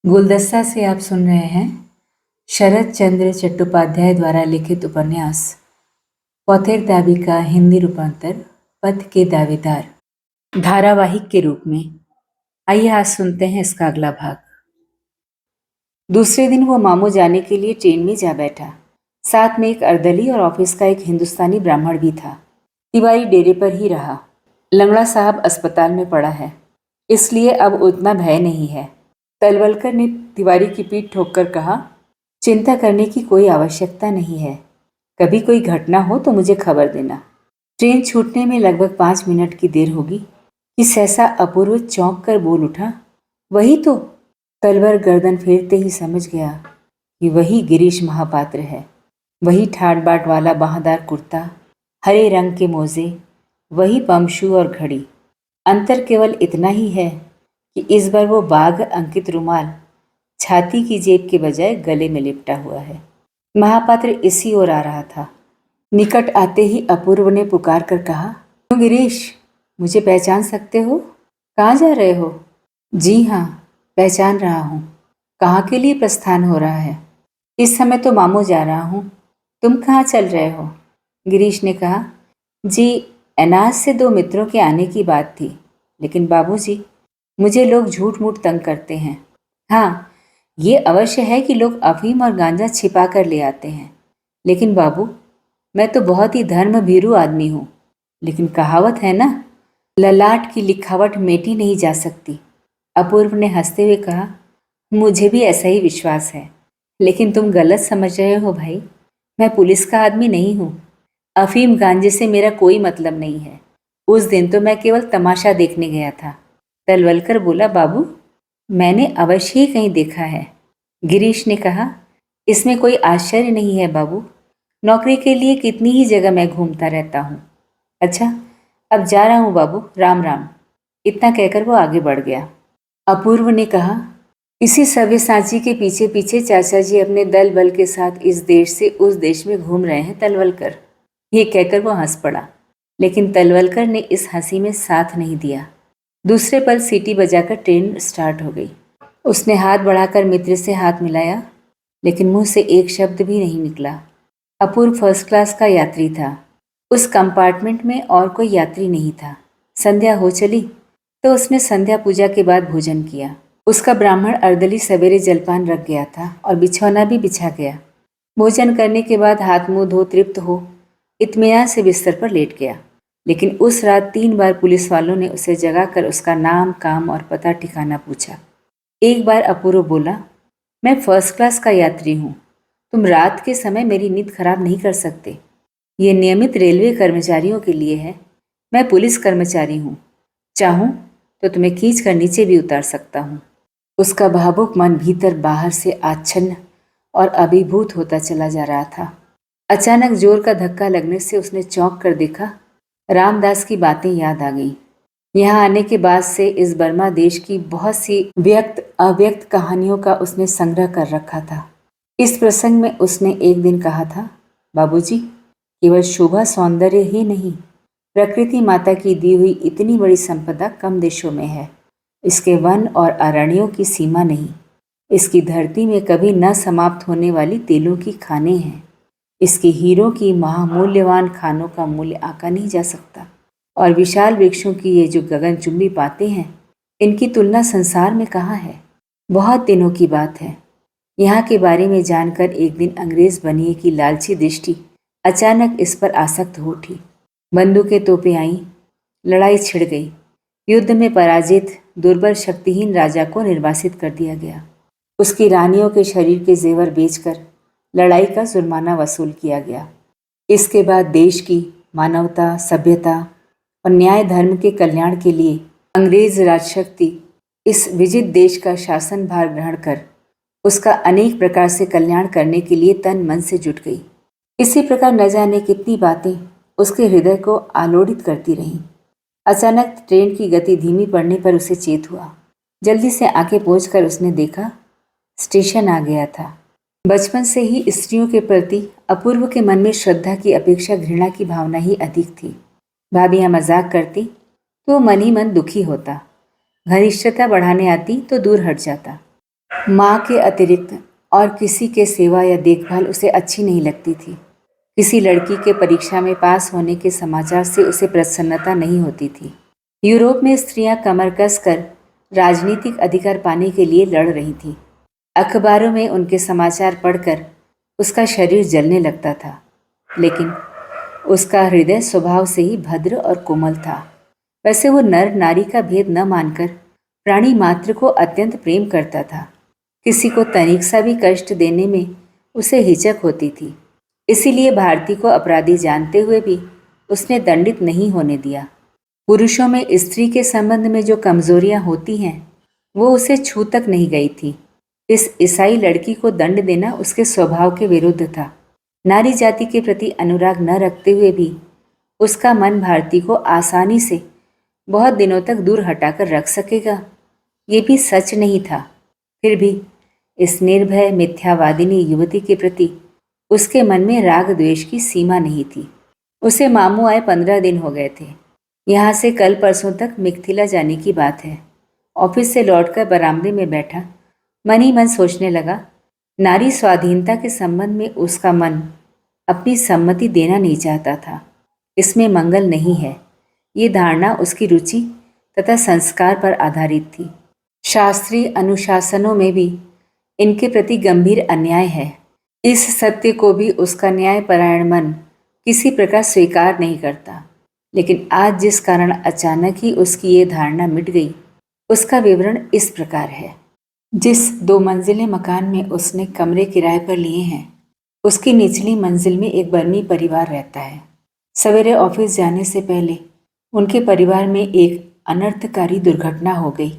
गुलदस्ता से आप सुन रहे हैं शरद चंद्र चट्टोपाध्याय द्वारा लिखित उपन्यास पौथेर दाबी का हिंदी रूपांतर पथ के दावेदार धारावाहिक के रूप में। आइए आज सुनते हैं इसका अगला भाग। दूसरे दिन वो मामू जाने के लिए ट्रेन में जा बैठा। साथ में एक अर्दली और ऑफिस का एक हिंदुस्तानी ब्राह्मण भी था। तिवारी डेरे पर ही रहा। लंगड़ा साहब अस्पताल में पड़ा है, इसलिए अब उतना भय नहीं है। तलवलकर ने तिवारी की पीठ ठोककर कहा, चिंता करने की कोई आवश्यकता नहीं है। कभी कोई घटना हो तो मुझे खबर देना। ट्रेन छूटने में लगभग 5 मिनट की देर होगी कि सहसा अपूर्व चौंक कर बोल उठा, वही तो। तलवर गर्दन फेरते ही समझ गया कि वही गिरीश महापात्र है। वही ठाट बाट वाला बाहदार कुर्ता, हरे रंग के मोजे, वही पमशू और घड़ी। अंतर केवल इतना ही है कि इस बार वो बाघ अंकित रुमाल छाती की जेब के बजाय गले में लिपटा हुआ है। महापात्र इसी ओर आ रहा था। निकट आते ही अपूर्व ने पुकार कर कहा, क्यों गिरीश, मुझे पहचान सकते हो? कहाँ जा रहे हो? जी हाँ, पहचान रहा हूँ। कहाँ के लिए प्रस्थान हो रहा है? इस समय तो मामू जा रहा हूँ। तुम कहाँ चल रहे हो? गिरीश ने कहा, जी अनाज से 2 मित्रों के आने की बात थी, लेकिन बाबूजी, मुझे लोग झूठ मूठ तंग करते हैं। हाँ, ये अवश्य है कि लोग अफीम और गांजा छिपा कर ले आते हैं, लेकिन बाबू, मैं तो बहुत ही धर्म भीरू आदमी हूँ। लेकिन कहावत है ना, ललाट की लिखावट मेटी नहीं जा सकती। अपूर्व ने हंसते हुए कहा, मुझे भी ऐसा ही विश्वास है, लेकिन तुम गलत समझ रहे हो भाई। मैं पुलिस का आदमी नहीं हूँ। अफीम गांजे से मेरा कोई मतलब नहीं है। उस दिन तो मैं केवल तमाशा देखने गया था। तलवलकर बोला, बाबू, मैंने अवश्य ही कहीं देखा है। गिरीश ने कहा, इसमें कोई आश्चर्य नहीं है बाबू। नौकरी के लिए कितनी ही जगह मैं घूमता रहता हूँ। अच्छा, अब जा रहा हूँ बाबू, राम राम। इतना कहकर वो आगे बढ़ गया। अपूर्व ने कहा, इसी सव्यसाची के पीछे पीछे चाचा जी अपने दल बल के साथ इस देश से उस देश में घूम रहे हैं तलवलकर। ये कहकर वो हंस पड़ा, लेकिन तलवलकर ने इस हंसी में साथ नहीं दिया। दूसरे पल सीटी बजाकर ट्रेन स्टार्ट हो गई। उसने हाथ बढ़ाकर मित्र से हाथ मिलाया, लेकिन मुंह से एक शब्द भी नहीं निकला। अपूर्व फर्स्ट क्लास का यात्री था। उस कंपार्टमेंट में और कोई यात्री नहीं था। संध्या हो चली तो उसने संध्या पूजा के बाद भोजन किया। उसका ब्राह्मण अर्दली सवेरे जलपान रख गया था और बिछौना भी बिछा गया। भोजन करने के बाद हाथ मुंह धो तृप्त हो इत्मीनान से बिस्तर पर लेट गया। लेकिन उस रात 3 बार पुलिस वालों ने उसे जगाकर उसका नाम, काम और पता ठिकाना पूछा। एक बार अपूर्व बोला, मैं फर्स्ट क्लास का यात्री हूँ। तुम रात के समय मेरी नींद खराब नहीं कर सकते। ये नियमित रेलवे कर्मचारियों के लिए है। मैं पुलिस कर्मचारी हूँ। चाहूँ तो तुम्हें खींच कर नीचे भी उतार सकता हूँ। उसका भावुक मन भीतर बाहर से आच्छन्न और अभिभूत होता चला जा रहा था। अचानक जोर का धक्का लगने से उसने चौंक कर देखा। रामदास की बातें याद आ गईं। यहाँ आने के बाद से इस बर्मा देश की बहुत सी व्यक्त अव्यक्त कहानियों का उसने संग्रह कर रखा था। इस प्रसंग में उसने एक दिन कहा था, बाबूजी, केवल शोभा सौंदर्य ही नहीं, प्रकृति माता की दी हुई इतनी बड़ी संपदा कम देशों में है। इसके वन और अरण्यों की सीमा नहीं। इसकी धरती में कभी न समाप्त होने वाली तेलों की खानें हैं। इसके हीरों की महामूल्यवान खानों का मूल्य आंका नहीं जा सकता। और विशाल वृक्षों की ये जो गगनचुंबी बातें हैं, इनकी तुलना संसार में कहाँ है। बहुत दिनों की बात है। यहाँ के बारे में जानकर एक दिन अंग्रेज बनिए की लालची दृष्टि अचानक इस पर आसक्त हो उठी। बंदूकें तोपें आईं, लड़ाई छिड़ गई। युद्ध में पराजित दुर्बल शक्तिहीन राजा को निर्वासित कर दिया गया। उसकी रानियों के शरीर के जेवर बेचकर लड़ाई का जुर्माना वसूल किया गया। इसके बाद देश की मानवता, सभ्यता और न्याय धर्म के कल्याण के लिए अंग्रेज राजशक्ति इस विजित देश का शासन भार ग्रहण कर उसका अनेक प्रकार से कल्याण करने के लिए तन मन से जुट गई। इसी प्रकार न जाने कितनी बातें उसके हृदय को आलोड़ित करती रहीं। अचानक ट्रेन की गति धीमी पड़ने पर उसे चेत हुआ। जल्दी से आंखें पोंछकर उसने देखा, स्टेशन आ गया था। बचपन से ही स्त्रियों के प्रति अपूर्व के मन में श्रद्धा की अपेक्षा घृणा की भावना ही अधिक थी। भाभियाँ मजाक करती तो मन ही मन दुखी होता, घनिष्ठता बढ़ाने आती तो दूर हट जाता। माँ के अतिरिक्त और किसी के सेवा या देखभाल उसे अच्छी नहीं लगती थी। किसी लड़की के परीक्षा में पास होने के समाचार से उसे प्रसन्नता नहीं होती थी। यूरोप में स्त्रियां कमर कसकर राजनीतिक अधिकार पाने के लिए लड़ रही थीं। अखबारों में उनके समाचार पढ़कर उसका शरीर जलने लगता था, लेकिन उसका हृदय स्वभाव से ही भद्र और कोमल था। वैसे वो नर नारी का भेद न मानकर प्राणी मात्र को अत्यंत प्रेम करता था। किसी को तनिक सा भी कष्ट देने में उसे हिचक होती थी। इसीलिए भारती को अपराधी जानते हुए भी उसने दंडित नहीं होने दिया। पुरुषों में स्त्री के संबंध में जो कमजोरियां होती हैं, वो उसे छू तक नहीं गई थी। इस ईसाई लड़की को दंड देना उसके स्वभाव के विरुद्ध था। नारी जाति के प्रति अनुराग न रखते हुए भी उसका मन भारती को आसानी से बहुत दिनों तक दूर हटाकर रख सकेगा, ये भी सच नहीं था। फिर भी इस निर्भय मिथ्यावादिनी युवती के प्रति उसके मन में राग द्वेष की सीमा नहीं थी। उसे मामू आए 15 दिन हो गए थे। यहाँ से कल परसों तक मिथिला जाने की बात है। ऑफिस से लौटकर बरामदे में बैठा मन ही मन सोचने लगा, नारी स्वाधीनता के संबंध में उसका मन अपनी सम्मति देना नहीं चाहता था। इसमें मंगल नहीं है। ये धारणा उसकी रुचि तथा संस्कार पर आधारित थी। शास्त्रीय अनुशासनों में भी इनके प्रति गंभीर अन्याय है। इस सत्य को भी उसका न्यायपरायण मन किसी प्रकार स्वीकार नहीं करता। लेकिन आज जिस कारण अचानक ही उसकी ये धारणा मिट गई, उसका विवरण इस प्रकार है। जिस 2 मंजिले मकान में उसने कमरे किराए पर लिए हैं, उसकी निचली मंजिल में एक बर्मी परिवार रहता है। सवेरे ऑफिस जाने से पहले उनके परिवार में एक अनर्थकारी दुर्घटना हो गई।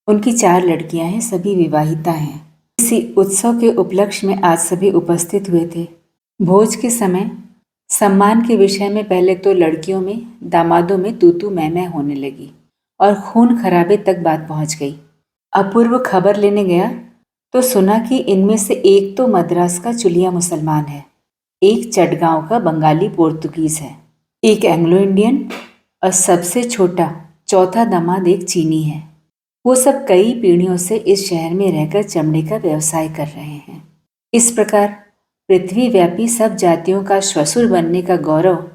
उनकी 4 लड़कियां हैं, सभी विवाहिता हैं। इसी उत्सव के उपलक्ष्य में आज सभी उपस्थित हुए थे। भोज के समय सम्मान के विषय में पहले तो लड़कियों में दामादों में तू तू मैं होने लगी और खून खराबे तक बात पहुंच गई। अपूर्व खबर लेने गया तो सुना कि इनमें से एक तो मद्रास का चुलिया मुसलमान है, एक चटगांव का बंगाली पोर्तुगीज है, एक एंग्लो इंडियन और सबसे छोटा चौथा दामाद एक चीनी है। वो सब कई पीढ़ियों से इस शहर में रहकर चमड़े का व्यवसाय कर रहे हैं। इस प्रकार पृथ्वी व्यापी सब जातियों का श्वशुर बनने का गौरव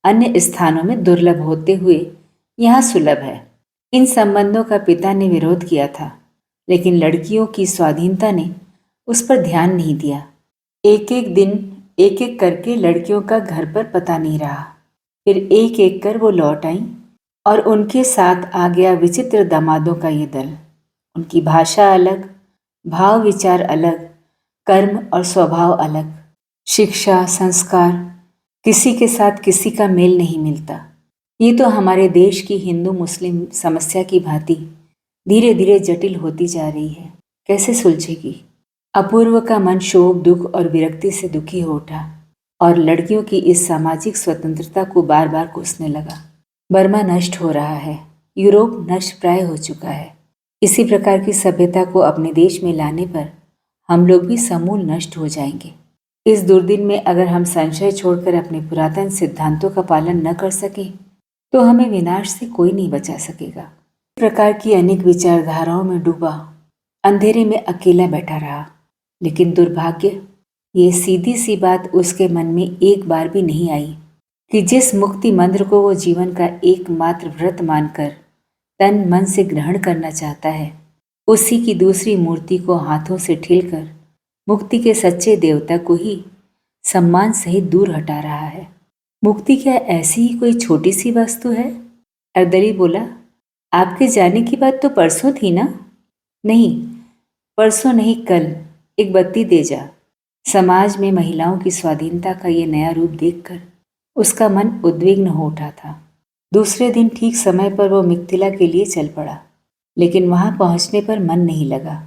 अन्य स्थानों में दुर्लभ होते हुए यहाँ सुलभ है। इन संबंधों का पिता ने विरोध किया था, लेकिन लड़कियों की स्वाधीनता ने उस पर ध्यान नहीं दिया। एक एक दिन एक एक करके लड़कियों का घर पर पता नहीं रहा। फिर एक एक कर वो लौट आई और उनके साथ आ गया विचित्र दामादों का ये दल। उनकी भाषा अलग, भाव विचार अलग, कर्म और स्वभाव अलग, शिक्षा संस्कार किसी के साथ किसी का मेल नहीं मिलता। ये तो हमारे देश की हिंदू मुस्लिम समस्या की भांति धीरे धीरे जटिल होती जा रही है। कैसे सुलझेगी? अपूर्व का मन शोक दुख और विरक्ति से दुखी हो उठा और लड़कियों की इस सामाजिक स्वतंत्रता को बार बार कोसने लगा। बर्मा नष्ट हो रहा है, यूरोप नष्ट प्राय हो चुका है। इसी प्रकार की सभ्यता को अपने देश में लाने पर हम लोग भी समूल नष्ट हो जाएंगे। इस दुर्दिन में अगर हम संशय छोड़कर अपने पुरातन सिद्धांतों का पालन न कर सकें तो हमें विनाश से कोई नहीं बचा सकेगा। इस प्रकार की अनेक विचारधाराओं में डूबा अंधेरे में अकेला बैठा रहा, लेकिन दुर्भाग्य ये सीधी सी बात उसके मन में एक बार भी नहीं आई कि जिस मुक्ति मंत्र को वो जीवन का एकमात्र व्रत मानकर तन मन से ग्रहण करना चाहता है, उसी की दूसरी मूर्ति को हाथों से ठेलकर मुक्ति के सच्चे देवता को ही सम्मान सहित दूर हटा रहा है। मुक्ति क्या ऐसी ही कोई छोटी सी वस्तु है? अर्दली बोला, आपके जाने की बात तो परसों थी ना? नहीं, परसों नहीं, कल एक बत्ती दे जा। समाज में महिलाओं की स्वाधीनता का ये नया रूप देखकर उसका मन उद्विग्न हो उठा था। दूसरे दिन ठीक समय पर वो मिथिला के लिए चल पड़ा, लेकिन वहां पहुंचने पर मन नहीं लगा।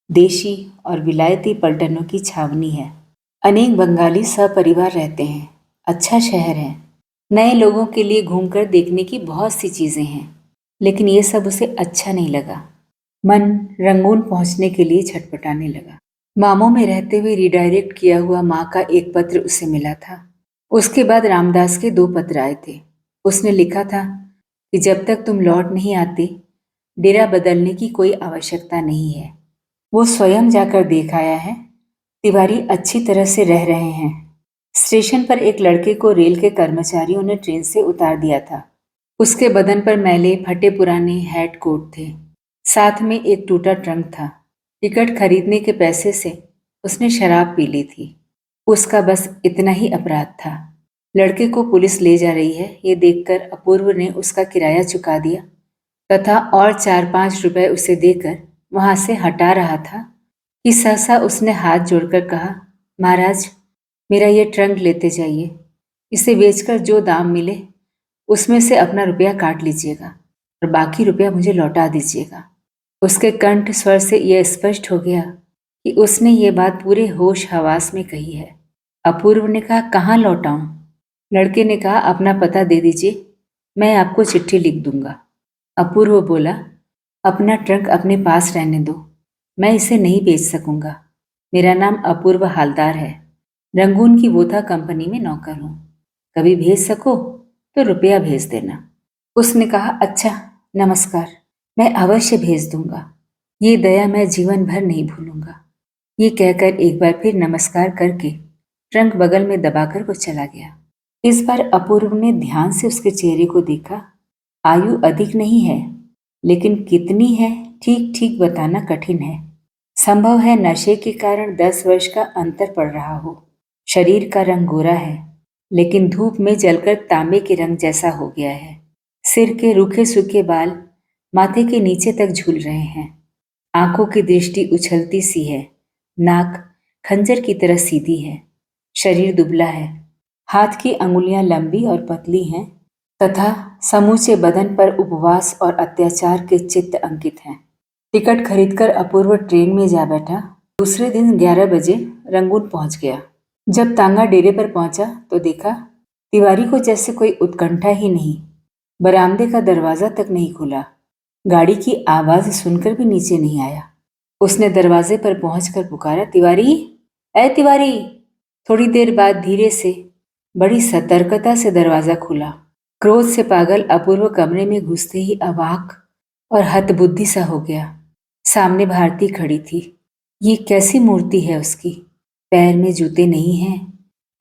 देशी और विलायती पलटनों की छावनी है। अनेक बंगाली सपरिवार रहते हैं। अच्छा शहर है। नए लोगों के लिए घूमकर देखने की बहुत सी चीज़ें हैं, लेकिन ये सब उसे अच्छा नहीं लगा। मन रंगून पहुंचने के लिए छटपटाने लगा। मामों में रहते हुए रिडायरेक्ट किया हुआ माँ का एक पत्र उसे मिला था। उसके बाद रामदास के 2 पत्र आए थे। उसने लिखा था कि जब तक तुम लौट नहीं आते, डेरा बदलने की कोई आवश्यकता नहीं है। वो स्वयं जाकर देख आया है। तिवारी अच्छी तरह से रह रहे हैं। स्टेशन पर एक लड़के को रेल के कर्मचारियों ने ट्रेन से उतार दिया था। उसके बदन पर मैले फटे पुराने हैट कोट थे। साथ में एक टूटा ट्रंक था। टिकट खरीदने के पैसे से उसने शराब पी ली थी। उसका बस इतना ही अपराध था। लड़के को पुलिस ले जा रही है ये देखकर अपूर्व ने उसका किराया चुका दिया तथा और 4-5 रुपए उसे देकर वहां से हटा रहा था कि सहसा उसने हाथ जोड़कर कहा, महाराज, मेरा ये ट्रंक लेते जाइए। इसे बेचकर जो दाम मिले उसमें से अपना रुपया काट लीजिएगा और बाकी रुपया मुझे लौटा दीजिएगा। उसके कंठ स्वर से यह स्पष्ट हो गया कि उसने ये बात पूरे होश हवास में कही है। अपूर्व ने कहा, कहाँ लौटाऊं? लड़के ने कहा, अपना पता दे दीजिए, मैं आपको चिट्ठी लिख दूंगा। अपूर्व बोला, अपना ट्रंक अपने पास रहने दो, मैं इसे नहीं बेच सकूंगा। मेरा नाम अपूर्व हालदार है, रंगून की वोथा कंपनी में नौकर हूं। कभी भेज सको तो रुपया भेज देना। उसने कहा, अच्छा, नमस्कार, मैं अवश्य भेज दूंगा। ये दया मैं जीवन भर नहीं भूलूंगा। ये कहकर एक बार फिर नमस्कार करके ट्रंक बगल में दबाकर वो चला गया। इस बार अपूर्व ने ध्यान से उसके चेहरे को देखा। आयु अधिक नहीं है, लेकिन कितनी है ठीक ठीक बताना कठिन है। संभव है नशे के कारण 10 वर्ष का अंतर पड़ रहा हो। शरीर का रंग गोरा है, लेकिन धूप में जलकर तांबे के रंग जैसा हो गया है। सिर के रूखे सूखे बाल माथे के नीचे तक झूल रहे हैं। आंखों की दृष्टि उछलती सी है। नाक खंजर की तरह सीधी है। शरीर दुबला है। हाथ की अंगुलियां लंबी और पतली हैं तथा समूचे बदन पर उपवास और अत्याचार के चित्त अंकित हैं। टिकट खरीदकर अपूर्व ट्रेन में जा बैठा। दूसरे दिन 11 बजे रंगून पहुंच गया। जब तांगा डेरे पर पहुंचा तो देखा तिवारी को जैसे कोई उत्कंठा ही नहीं। बरामदे का दरवाजा तक नहीं खुला। गाड़ी की आवाज सुनकर भी नीचे नहीं आया। उसने दरवाजे पर पहुंचकर पुकारा, तिवारी, ऐ तिवारी। थोड़ी देर बाद धीरे से बड़ी सतर्कता से दरवाजा खुला। क्रोध से पागल अपूर्व कमरे में घुसते ही अवाक और हतबुद्धि सा हो गया। सामने भारती खड़ी थी। ये कैसी मूर्ति है उसकी। पैर में जूते नहीं हैं,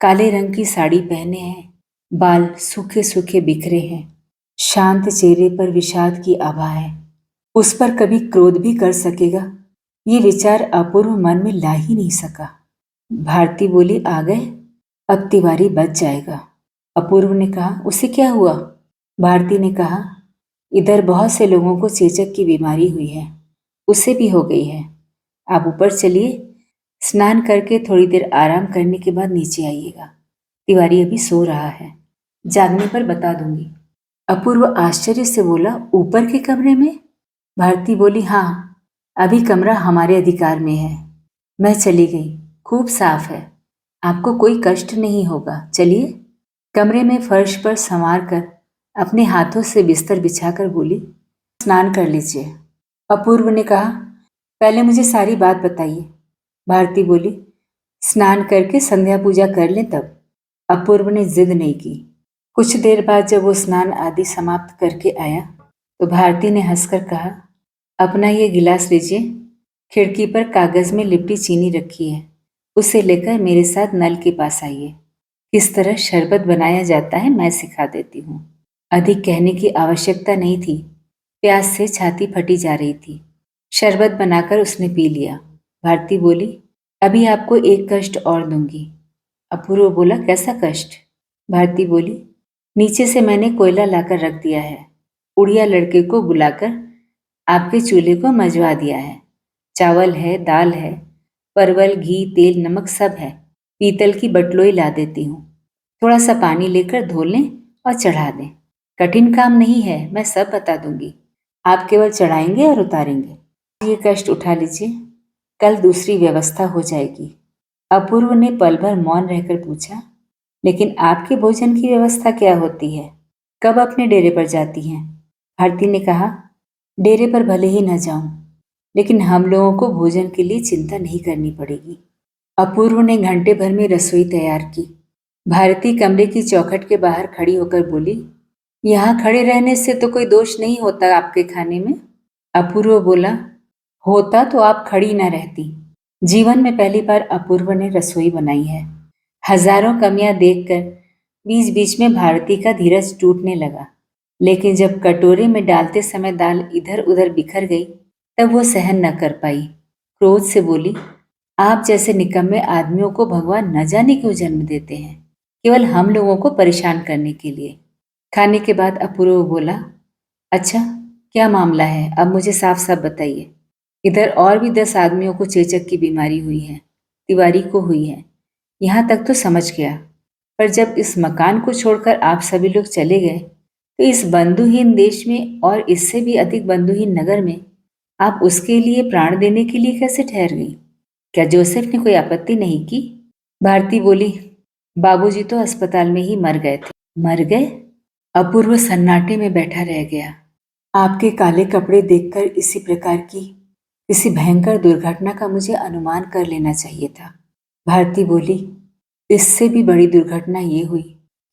काले रंग की साड़ी पहने हैं, बाल सूखे सूखे बिखरे हैं, शांत चेहरे पर विषाद की आभा है। उस पर कभी क्रोध भी कर सकेगा, ये विचार अपूर्व मन में ला ही नहीं सका। भारती बोली, आ गए, अब तिवारी बच जाएगा। अपूर्व ने कहा, उसे क्या हुआ? भारती ने कहा, इधर बहुत से लोगों को चेचक की बीमारी हुई है, उसे भी हो गई है। आप ऊपर चलिए, स्नान करके थोड़ी देर आराम करने के बाद नीचे आइएगा। तिवारी अभी सो रहा है, जागने पर बता दूंगी। अपूर्व आश्चर्य से बोला, ऊपर के कमरे में? भारती बोली, हाँ, अभी कमरा हमारे अधिकार में है। मैं चली गई, खूब साफ है, आपको कोई कष्ट नहीं होगा, चलिए। कमरे में फर्श पर संवार कर अपने हाथों से बिस्तर बिछाकर बोली, स्नान कर लीजिए। अपूर्व ने कहा, पहले मुझे सारी बात बताइए। भारती बोली, स्नान करके संध्या पूजा कर लें तब। अपूर्व ने जिद नहीं की। कुछ देर बाद जब वो स्नान आदि समाप्त करके आया तो भारती ने हंसकर कहा, अपना ये गिलास लीजिए, खिड़की पर कागज में लिपटी चीनी रखी है, उसे लेकर मेरे साथ नल के पास आइए। किस तरह शरबत बनाया जाता है मैं सिखा देती हूँ। अधिक कहने की आवश्यकता नहीं थी। प्यास से छाती फटी जा रही थी। शरबत बनाकर उसने पी लिया। भारती बोली, अभी आपको एक कष्ट और दूंगी। अपूर्व बोला, कैसा कष्ट? भारती बोली, नीचे से मैंने कोयला लाकर रख दिया है। उड़िया लड़के को बुलाकर आपके चूल्हे को मजवा दिया है। चावल है, दाल है, परवल, घी, तेल, नमक सब है। पीतल की बटलोई ला देती हूँ। थोड़ा सा पानी लेकर धो लें और चढ़ा दें। कठिन काम नहीं है, मैं सब बता दूंगी। आप केवल चढ़ाएंगे और उतारेंगे। ये कष्ट उठा लीजिए, कल दूसरी व्यवस्था हो जाएगी। अपूर्व ने पल भर मौन रहकर पूछा, लेकिन आपके भोजन की व्यवस्था क्या होती है? कब अपने डेरे पर जाती हैं? भारती ने कहा, डेरे पर भले ही न जाऊं, लेकिन हम लोगों को भोजन के लिए चिंता नहीं करनी पड़ेगी। अपूर्व ने घंटे भर में रसोई तैयार की। भारती कमरे की चौखट के बाहर खड़ी होकर बोली, यहाँ खड़े रहने से तो कोई दोष नहीं होता आपके खाने में। अपूर्व बोला, होता तो आप खड़ी न रहती। जीवन में पहली बार अपूर्व ने रसोई बनाई है। हजारों कमियां देखकर बीच बीच में भारती का धीरज टूटने लगा। लेकिन जब कटोरे में डालते समय दाल इधर उधर बिखर गई, तब वो सहन न कर पाई। क्रोध से बोली, आप जैसे निकम्मे आदमियों को भगवान न जाने क्यों जन्म देते हैं, केवल हम लोगों को परेशान करने के लिए। खाने के बाद अपूर्व बोला, अच्छा, क्या मामला है, अब मुझे साफ साफ बताइए। इधर और भी 10 आदमियों को चेचक की बीमारी हुई है, तिवारी को हुई है, यहाँ तक तो समझ गया। पर जब इस मकान को छोड़कर आप सभी लोग चले गए, तो इस बंधुहीन देश में और इससे भी अधिक बंधुहीन नगर में आप उसके लिए प्राण देने के लिए कैसे ठहर गई? क्या जोसेफ ने कोई आपत्ति नहीं की? भारती बोली, बाबूजी तो अस्पताल में ही मर गए थे। मर गए? अपूर्व सन्नाटे में बैठा रह गया। आपके काले कपड़े देखकर इसी प्रकार की किसी भयंकर दुर्घटना का मुझे अनुमान कर लेना चाहिए था। भारती बोली, इससे भी बड़ी दुर्घटना ये हुई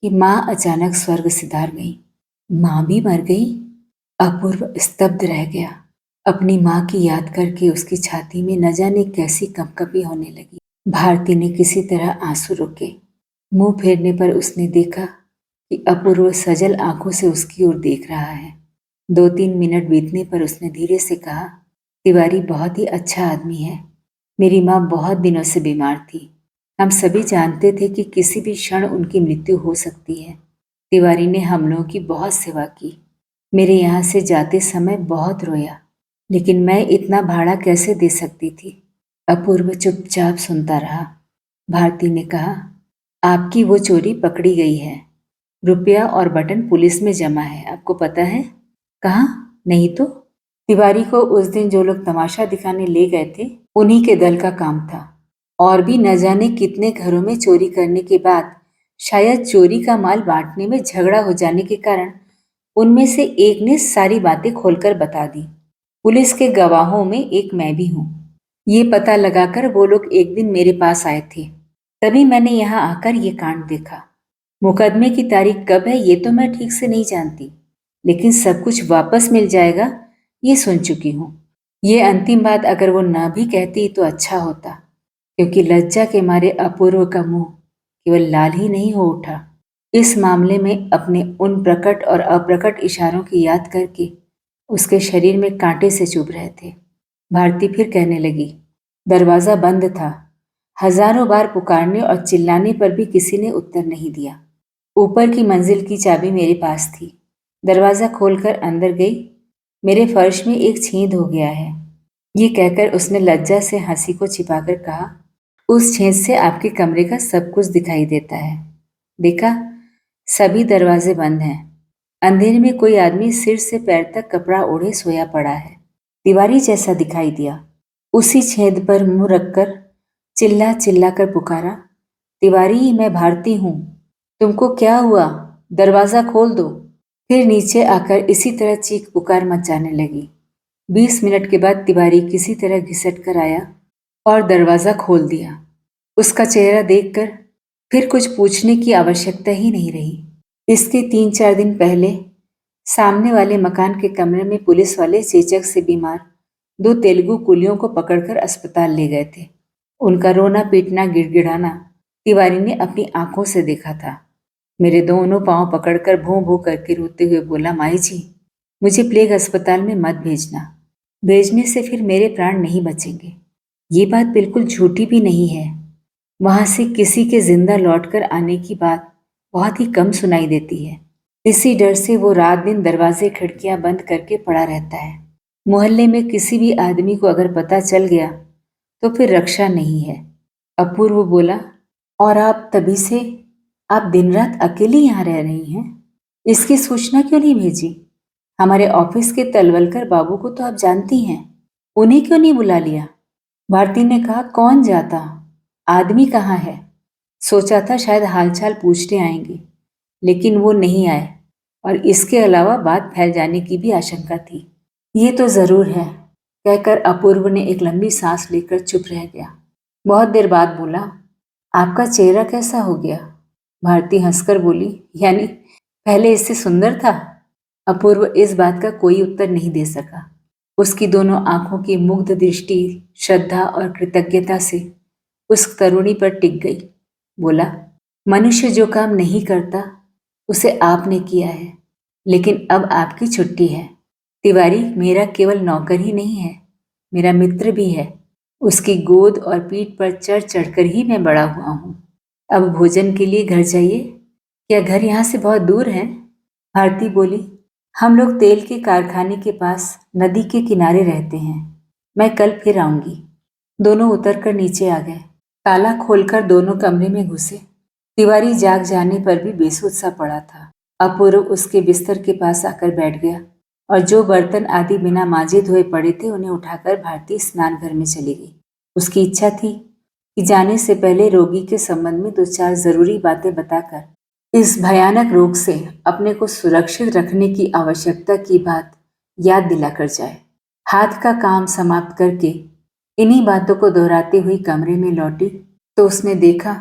कि माँ अचानक स्वर्ग सिधार गई। माँ भी मर गई? अपूर्व स्तब्ध रह गया। अपनी माँ की याद करके उसकी छाती में न जाने कैसी कंपकपी होने लगी। भारती ने किसी तरह आंसू रोके। मुंह फेरने पर उसने देखा कि अपूर्व सजल आंखों से उसकी ओर देख रहा है। 2-3 मिनट बीतने पर उसने धीरे से कहा, तिवारी बहुत ही अच्छा आदमी है। मेरी माँ बहुत दिनों से बीमार थी। हम सभी जानते थे कि किसी भी क्षण उनकी मृत्यु हो सकती है। तिवारी ने हम लोगों की बहुत सेवा की। मेरे यहाँ से जाते समय बहुत रोया, लेकिन मैं इतना भाड़ा कैसे दे सकती थी? अपूर्व चुपचाप सुनता रहा। भारती ने कहा, आपकी वो चोरी पकड़ी गई है। रुपया और बटन पुलिस में जमा है, आपको पता है? कहाँ? नहीं तो? तिवारी को उस दिन जो लोग तमाशा दिखाने ले गए थे, उन्हीं के दल का काम था। और भी न जाने कितने घरों में चोरी करने के बाद शायद चोरी का माल बांटने में झगड़ा हो जाने के कारण उनमें से एक ने सारी बातें खोलकर बता दी। पुलिस के गवाहों में एक मैं भी हूँ। ये पता लगाकर वो लोग एक दिन मेरे पास आए थे, तभी मैंने यहाँ आकर ये कांड देखा। मुकदमे की तारीख कब है ये तो मैं ठीक से नहीं जानती, लेकिन सब कुछ वापस मिल जाएगा ये सुन चुकी हूँ। ये अंतिम बात अगर वो ना भी कहती तो अच्छा होता, क्योंकि लज्जा के मारे अपूर्व का मुंह केवल लाल ही नहीं हो उठा, इस मामले में अपने उन प्रकट और अप्रकट इशारों की याद करके उसके शरीर में कांटे से चुभ रहे थे। भारती फिर कहने लगी, दरवाजा बंद था। हजारों बार पुकारने और चिल्लाने पर भी किसी ने उत्तर नहीं दिया। ऊपर की मंजिल की चाबी मेरे पास थी। दरवाजा खोलकर अंदर गई। मेरे फर्श में एक छेद हो गया है। ये कहकर उसने लज्जा से हंसी को छिपाकर कहा, उस छेद से आपके कमरे का सब कुछ दिखाई देता है। देखा, सभी दरवाजे बंद हैं। अंधेरे में कोई आदमी सिर से पैर तक कपड़ा ओढ़े सोया पड़ा है। दीवारी जैसा दिखाई दिया। उसी छेद पर मुंह रखकर चिल्ला चिल्ला कर पुकारा, तिवारी, मैं भारती हूँ। तुमको क्या हुआ? दरवाजा खोल दो। फिर नीचे आकर इसी तरह चीख पुकार मचाने लगी। 20 मिनट के बाद तिवारी किसी तरह घिसट कर आया और दरवाजा खोल दिया। उसका चेहरा देखकर फिर कुछ पूछने की आवश्यकता ही नहीं रही। इसके 3-4 दिन पहले सामने वाले मकान के कमरे में पुलिस वाले चेचक से बीमार 2 तेलुगु कुलियों को पकड़कर अस्पताल ले गए थे। उनका रोना पीटना गिड़गिड़ाना तिवारी ने अपनी आंखों से देखा था। मेरे दोनों पांव पकड़कर भों भों करके रोते हुए बोला, माई जी, मुझे प्लेग अस्पताल में मत भेजना। भेजने से फिर मेरे प्राण नहीं बचेंगे। ये बात बिल्कुल झूठी भी नहीं है। वहां से किसी के जिंदा लौटकर आने की बात बहुत ही कम सुनाई देती है। इसी डर से वो रात दिन दरवाजे खिड़कियां बंद करके पड़ा रहता है। मोहल्ले में किसी भी आदमी को अगर पता चल गया तो फिर रक्षा नहीं है। अपूर्व बोला, और आप तभी से आप दिन रात अकेली यहाँ रह रही हैं? इसकी सूचना क्यों नहीं भेजी? हमारे ऑफिस के तलवलकर बाबू को तो आप जानती हैं, उन्हें क्यों नहीं बुला लिया? भारती ने कहा, कौन जाता, आदमी कहाँ है? सोचा था शायद हालचाल पूछने आएंगे, लेकिन वो नहीं आए, और इसके अलावा बात फैल जाने की भी आशंका थी। ये तो जरूर है, कहकर अपूर्व ने एक लंबी सांस लेकर चुप रह गया। बहुत देर बाद बोला, आपका चेहरा कैसा हो गया? भारती हंसकर बोली, यानी पहले इससे सुंदर था? अपूर्व इस बात का कोई उत्तर नहीं दे सका। उसकी दोनों आंखों की मुग्ध दृष्टि श्रद्धा और कृतज्ञता से उस तरुणी पर टिक गई। बोला, मनुष्य जो काम नहीं करता उसे आपने किया है, लेकिन अब आपकी छुट्टी है। तिवारी मेरा केवल नौकर ही नहीं है, मेरा मित्र भी है। उसकी गोद और पीठ पर चढ़ चढ़कर ही मैं बड़ा हुआ हूँ। अब भोजन के लिए घर जाइए। क्या घर यहाँ से बहुत दूर है? भारती बोली, हम लोग तेल के कारखाने के पास नदी के किनारे रहते हैं। मैं कल फिर आऊंगी। दोनों उतरकर नीचे आ गए। ताला खोलकर दोनों कमरे में घुसे। तिवारी जाग जाने पर भी बेसुध सा पड़ा था। अपूर्व उसके बिस्तर के पास आकर बैठ गया और जो बर्तन आदि बिना मांजे धोए पड़े थे उन्हें उठाकर भारती स्नान घर में चली गई। उसकी इच्छा थी कि जाने से पहले रोगी के संबंध में 2-4 जरूरी बातें बताकर इस भयानक रोग से अपने को सुरक्षित रखने की आवश्यकता की बात याद दिलाकर जाए। हाथ का काम समाप्त करके इन्हीं बातों को दोहराते हुए कमरे में लौटी तो उसने देखा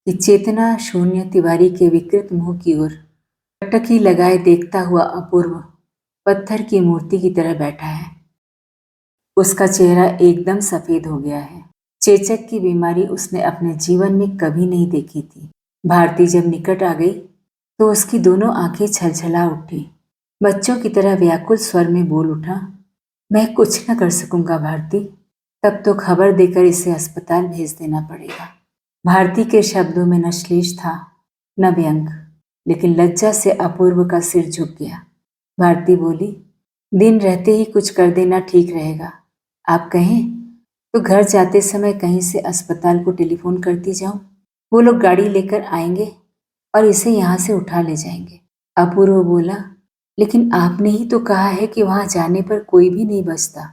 कि चेतना शून्य तिवारी के विकृत मुंह की ओर टकटकी लगाए देखता हुआ अपूर्व पत्थर की मूर्ति की तरह बैठा है। उसका चेहरा एकदम सफेद हो गया है। चेचक की बीमारी उसने अपने जीवन में कभी नहीं देखी थी। भारती जब निकट आ गई तो उसकी दोनों आंखें छलछला उठी। बच्चों की तरह व्याकुल स्वर में बोल उठा, मैं कुछ न कर सकूंगा भारती, तब तो खबर देकर इसे अस्पताल भेज देना पड़ेगा। भारती के शब्दों में न श्लेष था न व्यंग, लेकिन लज्जा से अपूर्व का सिर झुक गया। भारती बोली, दिन रहते ही कुछ कर देना ठीक रहेगा। आप कहें तो घर जाते समय कहीं से अस्पताल को टेलीफोन करती जाऊं। वो लोग गाड़ी लेकर आएंगे और इसे यहाँ से उठा ले जाएंगे। अपूर्व बोला, लेकिन आपने ही तो कहा है कि वहां जाने पर कोई भी नहीं बचता।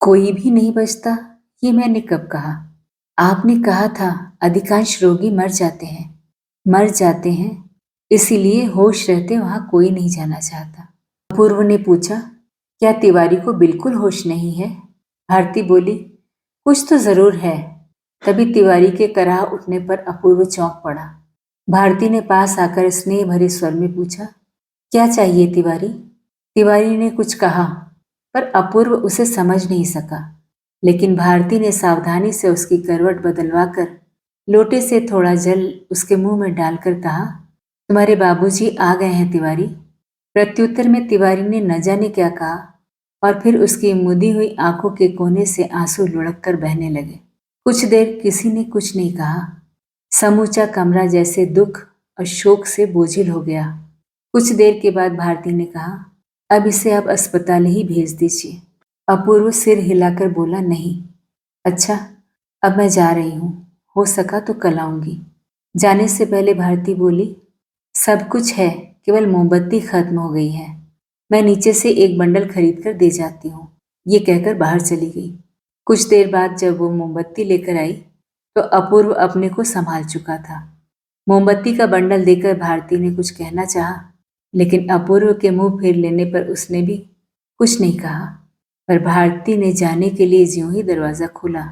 कोई भी नहीं बचता, ये मैंने कब कहा? आपने कहा था अधिकांश रोगी मर जाते हैं, इसीलिए होश रहते वहां कोई नहीं जाना चाहता। अपूर्व ने पूछा, क्या तिवारी को बिल्कुल होश नहीं है? भारती बोली, कुछ तो जरूर है। तभी तिवारी के कराह उठने पर अपूर्व चौंक पड़ा। भारती ने पास आकर स्नेह भरे स्वर में पूछा, क्या चाहिए तिवारी? तिवारी ने कुछ कहा पर अपूर्व उसे समझ नहीं सका, लेकिन भारती ने सावधानी से उसकी करवट बदलवा कर लोटे से थोड़ा जल उसके मुंह में डालकर कहा, तुम्हारे बाबूजी आ गए हैं तिवारी। प्रत्युत्तर में तिवारी ने न जाने क्या कहा और फिर उसकी मुदी हुई आंखों के कोने से आंसू लुढ़क कर बहने लगे। कुछ देर किसी ने कुछ नहीं कहा। समूचा कमरा जैसे दुख और शोक से बोझिल हो गया। कुछ देर के बाद भारती ने कहा, अब इसे आप अस्पताल ही भेज दीजिए। अपूर्व सिर हिलाकर बोला, नहीं। अच्छा, अब मैं जा रही हूँ, हो सका तो कल आऊंगी। जाने से पहले भारती बोली, सब कुछ है, केवल मोमबत्ती खत्म हो गई है। मैं नीचे से एक बंडल खरीद कर दे जाती हूँ। ये कहकर बाहर चली गई। कुछ देर बाद जब वो मोमबत्ती लेकर आई तो अपूर्व अपने को संभाल चुका था। मोमबत्ती का बंडल देकर भारती ने कुछ कहना चाहा, लेकिन अपूर्व के मुंह फेर लेने पर उसने भी कुछ नहीं कहा। पर भारती ने जाने के लिए ज्यों ही दरवाजा खोला,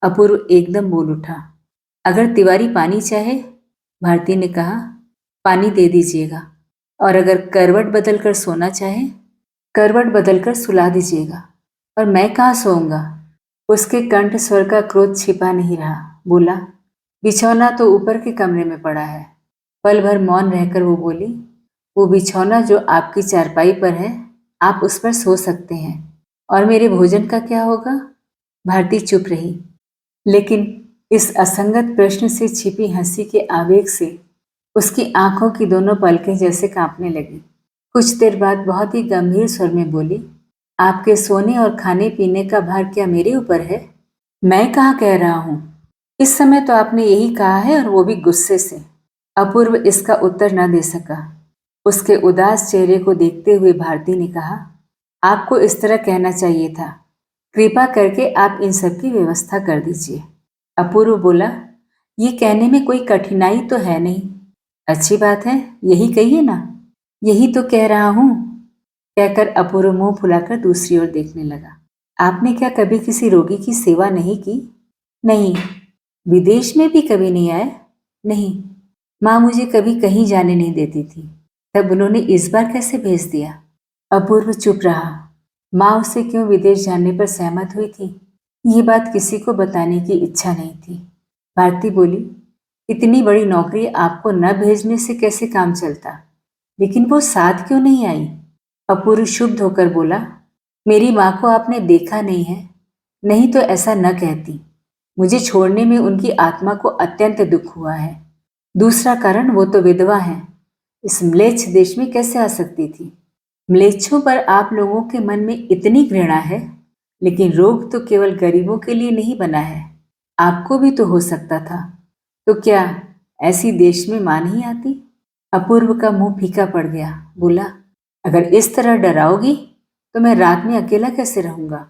अपूर्व एकदम बोल उठा, अगर तिवारी पानी चाहे? भारती ने कहा, पानी दे दीजिएगा, और अगर करवट बदल कर सोना चाहे, करवट बदल कर सुला दीजिएगा। और मैं कहाँ सोऊंगा? उसके कंठ स्वर का क्रोध छिपा नहीं रहा। बोला, बिछौना तो ऊपर के कमरे में पड़ा है। पल भर मौन रहकर वो बोली, वो बिछौना जो आपकी चारपाई पर है, आप उस पर सो सकते हैं। और मेरे भोजन का क्या होगा? भारती चुप रही, लेकिन इस असंगत प्रश्न से छिपी हंसी के आवेग से उसकी आंखों की दोनों पलकें जैसे कांपने लगी। कुछ देर बाद बहुत ही गंभीर स्वर में बोली, आपके सोने और खाने पीने का भार क्या मेरे ऊपर है? मैं कहाँ कह रहा हूँ? इस समय तो आपने यही कहा है, और वो भी गुस्से से। अपूर्व इसका उत्तर न दे सका। उसके उदास चेहरे को देखते हुए भारती ने कहा, आपको इस तरह कहना चाहिए था, कृपा करके आप इन सब की व्यवस्था कर दीजिए। अपूर्व बोला, ये कहने में कोई कठिनाई तो है नहीं। अच्छी बात है, यही कहिए ना। यही तो कह रहा हूँ, कहकर अपूर्व मुंह फुलाकर दूसरी ओर देखने लगा। आपने क्या कभी किसी रोगी की सेवा नहीं की? नहीं। विदेश में भी कभी नहीं आए? नहीं। माँ मुझे कभी कहीं जाने नहीं देती थी, तब उन्होंने इस बार कैसे भेज दिया? अपूर्व चुप रहा। माँ उसे क्यों विदेश जाने पर सहमत हुई थी, ये बात किसी को बताने की इच्छा नहीं थी। भारती बोली, इतनी बड़ी नौकरी आपको न भेजने से कैसे काम चलता, लेकिन वो साथ क्यों नहीं आई? अपूर्व क्षुब्ध होकर बोला, मेरी माँ को आपने देखा नहीं है, नहीं तो ऐसा न कहती। मुझे छोड़ने में उनकी आत्मा को अत्यंत दुख हुआ है। दूसरा कारण, वो तो विधवा है, इस म्लेच्छ देश में कैसे आ सकती थी? म्लेच्छों पर आप लोगों के मन में इतनी घृणा है, लेकिन रोग तो केवल गरीबों के लिए नहीं बना है, आपको भी तो हो सकता था। तो क्या ऐसी देश में मां नहीं आती? अपूर्व का मुंह फीका पड़ गया। बोला, अगर इस तरह डराओगी तो मैं रात में अकेला कैसे रहूंगा?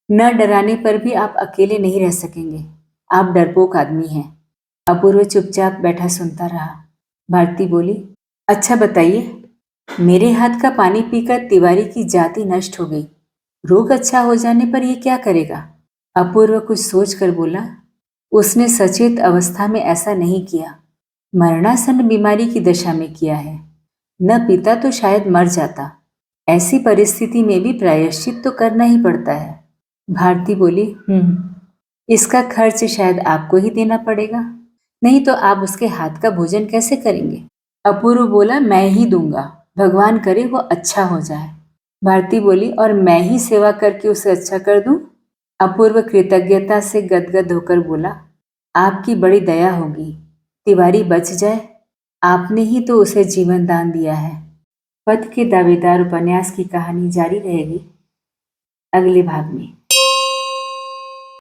न डराने पर भी आप अकेले नहीं रह सकेंगे, आप डरपोक आदमी हैं। अपूर्व चुपचाप बैठा सुनता रहा। भारती बोली, अच्छा बताइए, मेरे हाथ का पानी पीकर तिवारी की जाति नष्ट हो गई, रोग अच्छा हो जाने पर यह क्या करेगा? अपूर्व कुछ सोच कर बोला, उसने सचेत अवस्था में ऐसा नहीं किया, मरणासन्न बीमारी की दशा में किया है। न पीता तो शायद मर जाता। ऐसी परिस्थिति में भी प्रायश्चित तो करना ही पड़ता है। भारती बोली, इसका खर्च शायद आपको ही देना पड़ेगा, नहीं तो आप उसके हाथ का भोजन कैसे करेंगे? अपूर्व बोला, मैं ही दूंगा, भगवान करे वो अच्छा हो जाए। भारती बोली, और मैं ही सेवा करके उसे अच्छा कर दूं? अपूर्व कृतज्ञता से गदगद होकर बोला, आपकी बड़ी दया होगी, तिवारी बच जाए, आपने ही तो उसे जीवन दान दिया है। पद के दावेदार उपन्यास की कहानी जारी रहेगी अगले भाग में।